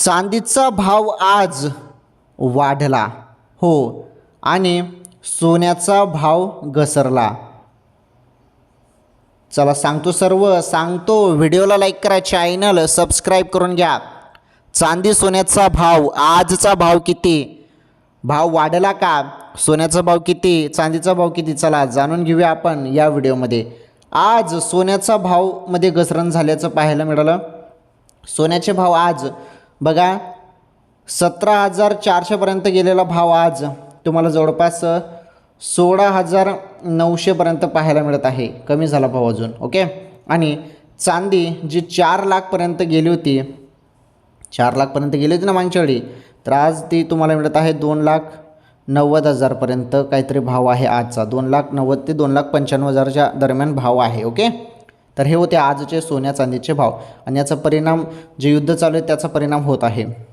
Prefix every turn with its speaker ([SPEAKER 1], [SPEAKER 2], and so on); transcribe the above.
[SPEAKER 1] चांदीचा भाव आज वाढला हो आणि सोन्याचा भाव घसरला. चला सांगतो व्हिडिओला लाईक करा, चॅनल सबस्क्राईब करून घ्या. चांदी सोन्याचा भाव आजचा भाव किती, भाव वाढला का, सोन्याचा भाव किती, चांदीचा भाव किती, चला जाणून घेऊया आपण या व्हिडिओमध्ये. आज सोन्याचा भावमध्ये घसरण झाल्याचं पाहायला मिळालं. सोन्याचे भाव आज बघा 17,400पर्यंत गेलेला भाव आज तुम्हाला जवळपास 16,900पर्यंत पाहायला मिळत आहे. कमी झाला भाव अजून. ओके. आणि चांदी जी 4 लाखपर्यंत गेली होती, 4 लाखपर्यंत गेली होती ना मागच्या वेळी, तर आज ती तुम्हाला मिळत आहे 2,90,000पर्यंत काहीतरी भाव आहे आजचा. 2,90,000 ते 2,95,000च्या दरम्यान भाव आहे. ओके. तर हे होते आजचे सोन्या चांदीचे भाव आणि याचा परिणाम जे युद्ध चालू आहे त्याचा परिणाम होत आहे.